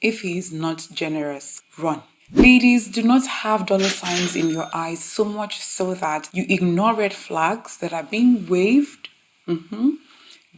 If he is not generous, run. Ladies, do not have dollar signs in your eyes so much so that you ignore red flags that are being waved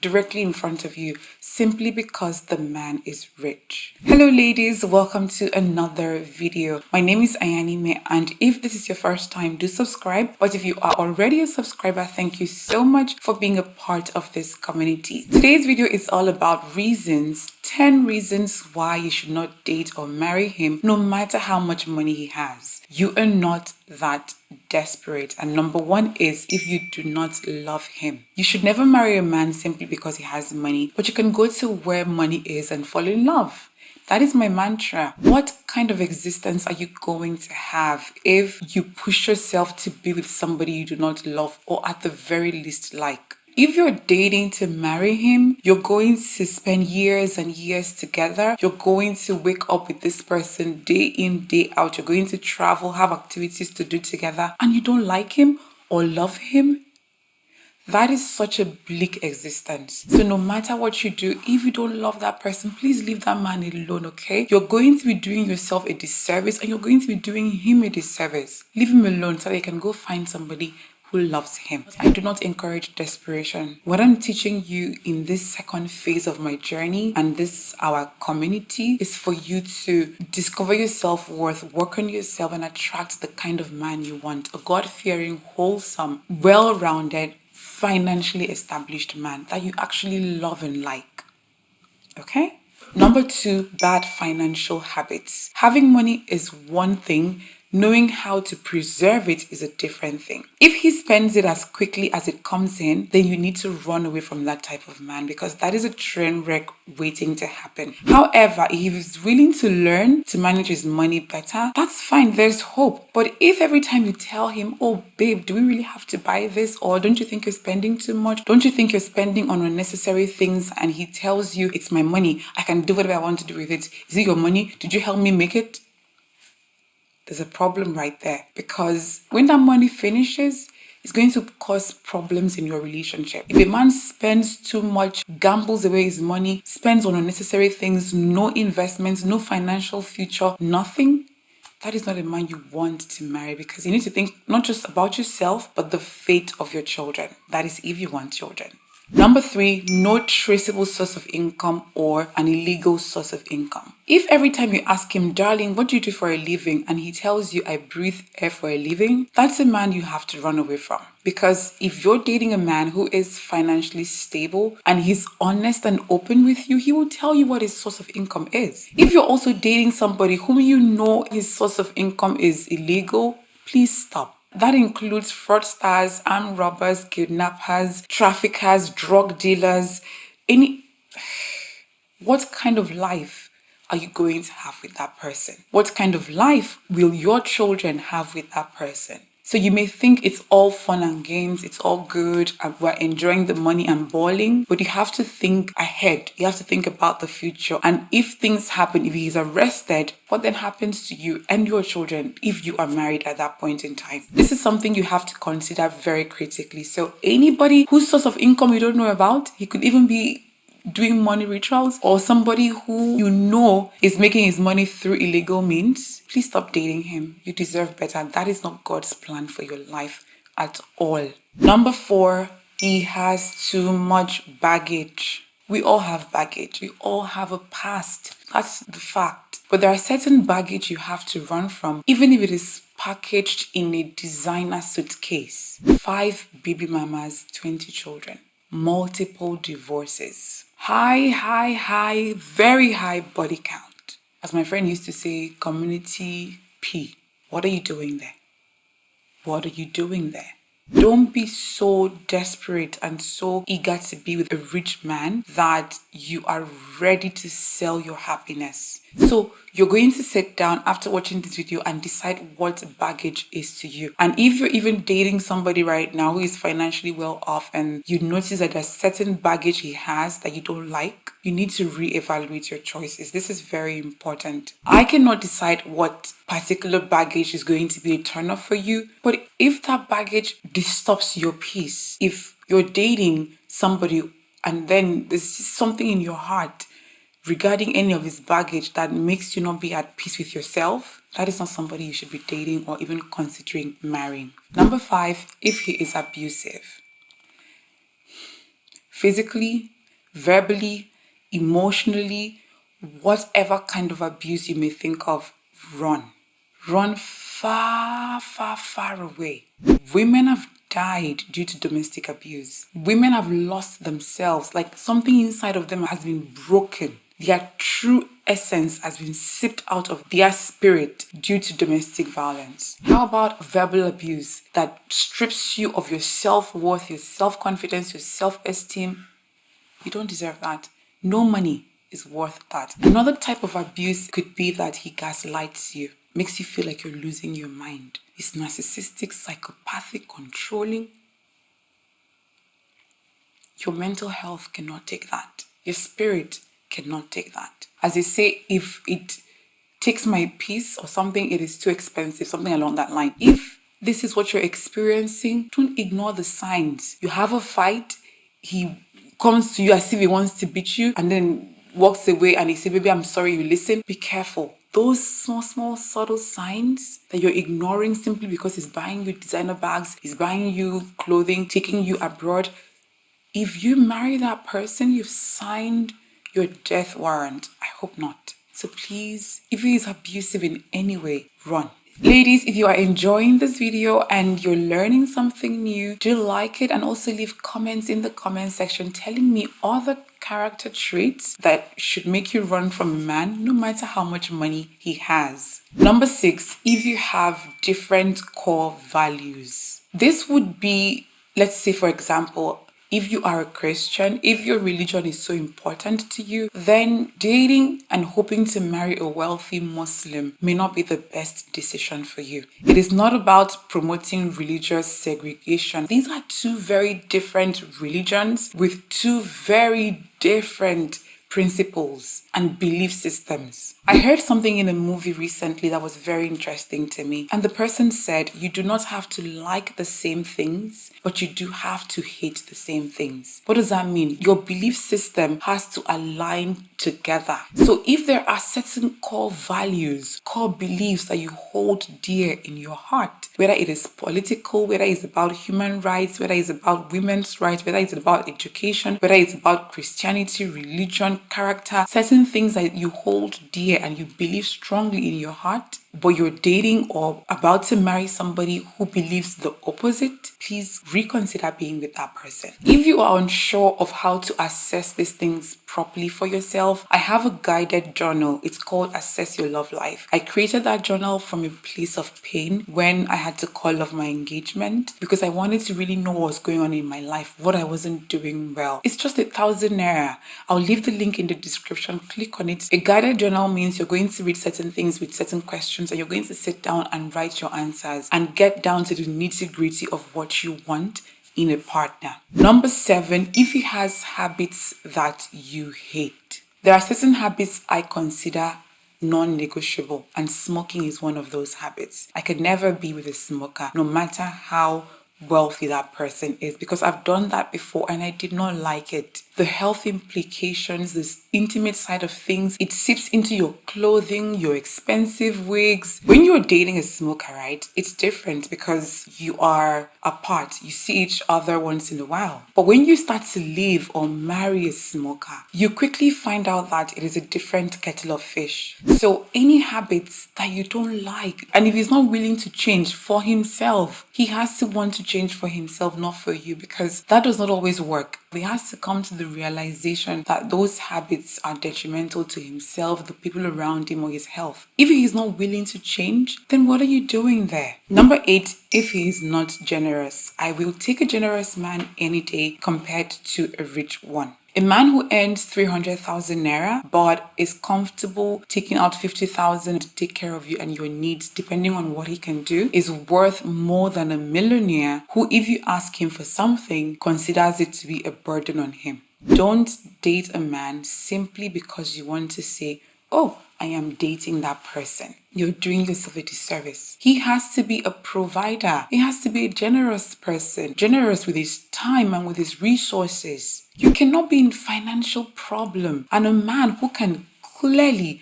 directly in front of you simply because the man is rich. Hello ladies, welcome to another video. My name is Ayanime, and if this is your first time, do subscribe. But if you are already a subscriber, thank you so much for being a part of this community. Today's video is all about 10 reasons why you should not date or marry him no matter how much money he has. You are not that desperate. And number one is if you do not love him. You should never marry a man simply because he has money, but you can go to where money is and fall in love. That is my mantra. What kind of existence are you going to have if you push yourself to be with somebody you do not love or at the very least like? If you're dating to marry him, you're going to spend years and years together. You're going to wake up with this person day in, day out. You're going to travel, have activities to do together, and you don't like him or love him. That is such a bleak existence. So no matter what you do, if you don't love that person, please leave that man alone, okay? You're going to be doing yourself a disservice and you're going to be doing him a disservice. Leave him alone so that you can go find somebody who loves him. I do not encourage desperation. What I'm teaching you in this second phase of my journey and this our community is for you to discover your self-worth, work on yourself, and attract the kind of man you want. A God-fearing, wholesome, well-rounded, financially established man that you actually love and like. Okay? Number two, bad financial habits. Having money is one thing. Knowing how to preserve it is a different thing. If he spends it as quickly as it comes in, then you need to run away from that type of man because that is a train wreck waiting to happen. However, if he's willing to learn to manage his money better, that's fine. There's hope. But if every time you tell him, oh babe, do we really have to buy this? Or don't you think you're spending too much? Don't you think you're spending on unnecessary things? And he tells you, it's my money. I can do whatever I want to do with it. Is it your money? Did you help me make it? There's a problem right there because when that money finishes, it's going to cause problems in your relationship. If a man spends too much, gambles away his money, spends on unnecessary things, no investments, no financial future, nothing, that is not a man you want to marry because you need to think not just about yourself, but the fate of your children. That is if you want children. Number three, no traceable source of income or an illegal source of income. If every time you ask him, darling, what do you do for a living? And he tells you, I breathe air for a living, that's a man you have to run away from. Because if you're dating a man who is financially stable and he's honest and open with you, he will tell you what his source of income is. If you're also dating somebody whom you know his source of income is illegal, please stop. That includes fraudsters, armed robbers, kidnappers, traffickers, drug dealers, What kind of life are you going to have with that person? What kind of life will your children have with that person? So you may think it's all fun and games, it's all good, and we're enjoying the money and balling, but you have to think ahead. You have to think about the future. And if things happen, if he's arrested, what then happens to you and your children if you are married at that point in time? This is something you have to consider very critically. So anybody whose source of income you don't know about, he could even be doing money rituals, or somebody who you know is making his money through illegal means, please stop dating him. You deserve better. That is not God's plan for your life at all. Number four, he has too much baggage. We all have baggage. We all have a past. That's the fact. But there are certain baggage you have to run from, even if it is packaged in a designer suitcase. 5 baby mamas, 20 children, multiple divorces. High, very high body count. As my friend used to say, community P. What are you doing there? What are you doing there? Don't be so desperate and so eager to be with a rich man that you are ready to sell your happiness. So you're going to sit down after watching this video and decide what baggage is to you. And if you're even dating somebody right now who is financially well off and you notice that there's certain baggage he has that you don't like, you need to reevaluate your choices. This is very important. I cannot decide what particular baggage is going to be a turn off for you, but if that baggage disturbs your peace, if you're dating somebody and then there's something in your heart regarding any of his baggage that makes you not be at peace with yourself, that is not somebody you should be dating or even considering marrying. Number 5, if he is abusive. Physically, verbally, emotionally, whatever kind of abuse you may think of, run. Run far, far, far away. Women have died due to domestic abuse. Women have lost themselves, like something inside of them has been broken. Their true essence has been sipped out of their spirit due to domestic violence. How about verbal abuse that strips you of your self-worth, your self-confidence, your self-esteem? You don't deserve that. No money is worth that. Another type of abuse could be that he gaslights you, makes you feel like you're losing your mind. He's narcissistic, psychopathic, controlling. Your mental health cannot take that. Your spirit cannot take that. As they say, if it takes my peace or something, it is too expensive, something along that line. If this is what you're experiencing, don't ignore the signs. You have a fight, he comes to you as if he wants to beat you and then walks away and he says, baby, I'm sorry, you listen. Be careful. Those small, subtle signs that you're ignoring simply because he's buying you designer bags, he's buying you clothing, taking you abroad. If you marry that person, you've signed your death warrant. I hope not. So please, if he is abusive in any way, run. Ladies, if you are enjoying this video and you're learning something new, do like it and also leave comments in the comment section telling me other character traits that should make you run from a man no matter how much money he has. Number 6, if you have different core values. This would be, let's say for example, if you are a Christian, if your religion is so important to you, then dating and hoping to marry a wealthy Muslim may not be the best decision for you. It is not about promoting religious segregation. These are two very different religions with two very different principles and belief systems. I heard something in a movie recently that was very interesting to me, and the person said you do not have to like the same things, but you do have to hate the same things. What does that mean? Your belief system has to align together. So if there are certain core values, core beliefs that you hold dear in your heart, whether it is political, whether it's about human rights, whether it's about women's rights, whether it's about education, whether it's about Christianity, religion, character, certain things that you hold dear and you believe strongly in your heart, but you're dating or about to marry somebody who believes the opposite, please reconsider being with that person. If you are unsure of how to assess these things properly for yourself, I have a guided journal. It's called Assess Your Love Life. I created that journal from a place of pain when I had to call off my engagement because I wanted to really know what was going on in my life, what I wasn't doing well. It's just 1,000 naira. I'll leave the link in the description. Click on it. A guided journal means you're going to read certain things with certain questions and you're going to sit down and write your answers and get down to the nitty-gritty of what you want in a partner. Number 7, if he has habits that you hate. There are certain habits I consider non-negotiable, and smoking is one of those habits. I could never be with a smoker, no matter how wealthy that person is, because I've done that before and I did not like it. The health implications, this intimate side of things, it seeps into your clothing, your expensive wigs. When you're dating a smoker, right, it's different because you are apart. You see each other once in a while. But when you start to live or marry a smoker, you quickly find out that it is a different kettle of fish. So any habits that you don't like, and if he's not willing to change for himself, he has to want to change for himself, not for you, because that does not always work. He has to come to the realization that those habits are detrimental to himself, the people around him, or his health. If he is not willing to change, then what are you doing there? Number 8, if he is not generous. I will take a generous man any day compared to a rich one. A man who earns 300,000 naira but is comfortable taking out 50,000 to take care of you and your needs, depending on what he can do, is worth more than a millionaire who, if you ask him for something, considers it to be a burden on him. Don't date a man simply because you want to say, oh, I am dating that person. You're doing yourself a disservice. He has to be a provider. He has to be a generous person, generous with his time and with his resources. You cannot be in financial problem. And a man who can clearly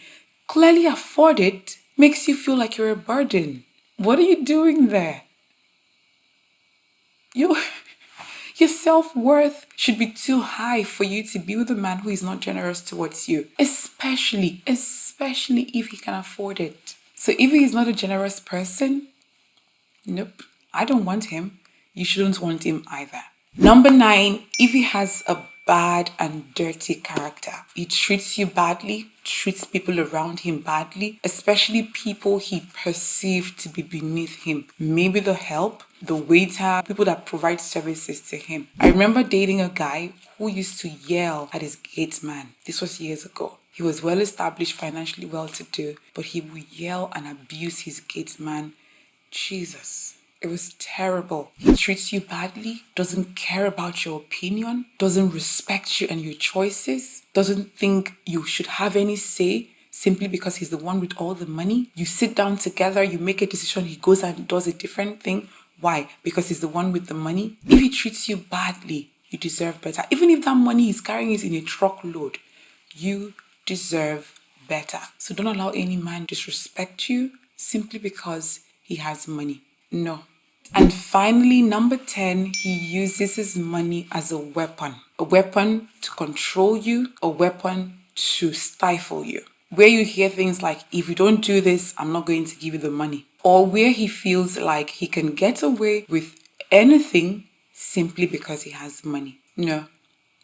afford it makes you feel like you're a burden. What are you doing there? Your self-worth should be too high for you to be with a man who is not generous towards you, especially if he can afford it. So if he is not a generous person, nope, I don't want him. You shouldn't want him either. Number 9, if he has a bad and dirty character, he treats you badly, treats people around him badly, especially people he perceived to be beneath him. Maybe the help, the waiter, people that provide services to him. I remember dating a guy who used to yell at his gate man. This was years ago. He was well established, financially well-to-do, but he would yell and abuse his gate man. Jesus. It was terrible. He treats you badly, doesn't care about your opinion, doesn't respect you and your choices, doesn't think you should have any say simply because he's the one with all the money. You sit down together, you make a decision, he goes and does a different thing. Why? Because he's the one with the money. If he treats you badly, you deserve better. Even if that money he's carrying is in a truckload, you deserve better. So don't allow any man disrespect you simply because he has money. No. And finally, number 10, he uses his money as a weapon to control you, a weapon to stifle you. Where you hear things like, if you don't do this, I'm not going to give you the money. Or where he feels like he can get away with anything simply because he has money. No.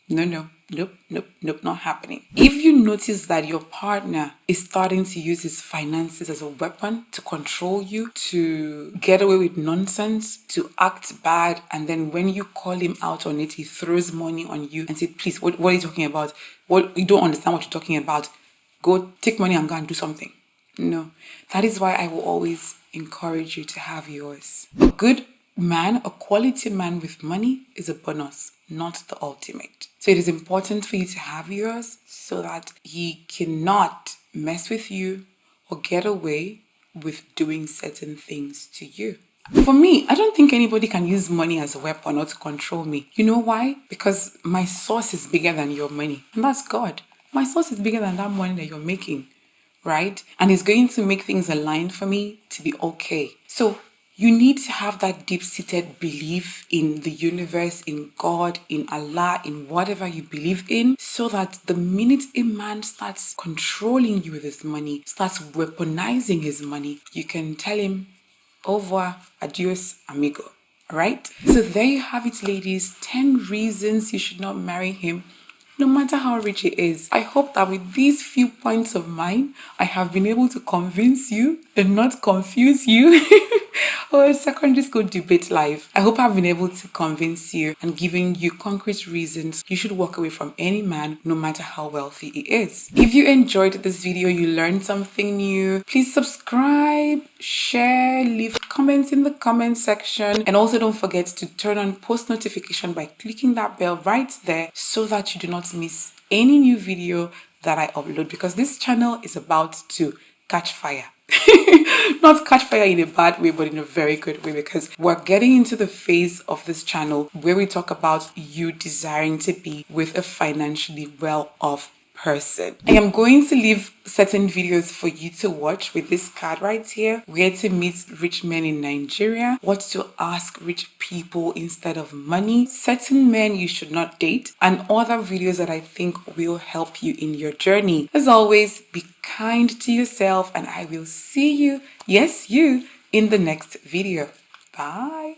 Nope, not happening. If you notice that your partner is starting to use his finances as a weapon to control you, to get away with nonsense, to act bad, and then when you call him out on it, he throws money on you and say, please, what are you talking about? What, you don't understand what you're talking about. Go take money and go and do something. No, that is why I will always encourage you to have yours. A good man, a quality man with money is a bonus, not the ultimate. So it is important for you to have yours so that he cannot mess with you or get away with doing certain things to you. For me, I don't think anybody can use money as a weapon or to control me. You know why? Because my source is bigger than your money, and that's God. My source is bigger than that money that you're making, right? And it's going to make things align for me to be okay. So you need to have that deep-seated belief in the universe, in God, in Allah, in whatever you believe in, so that the minute a man starts controlling you with his money, starts weaponizing his money, you can tell him, au revoir, adios, amigo. All right? So there you have it, ladies. 10 reasons you should not marry him, no matter how rich he is. I hope that with these few points of mine, I have been able to convince you and not confuse you. Or secondary school debate live. I hope I've been able to convince you and giving you concrete reasons you should walk away from any man, no matter how wealthy he is. If you enjoyed this video, you learned something new, please subscribe, share, leave comments in the comment section, and also don't forget to turn on post notification by clicking that bell right there so that you do not miss any new video that I upload, because this channel is about to catch fire. Not catch fire in a bad way, but in a very good way, because we're getting into the phase of this channel where we talk about you desiring to be with a financially well-off person. I am going to leave certain videos for you to watch with this card right here: where to meet rich men in Nigeria, what to ask rich people instead of money, certain men you should not date, and other videos that I think will help you in your journey. As always, be kind to yourself, and I will see you, yes, you, in the next video. Bye.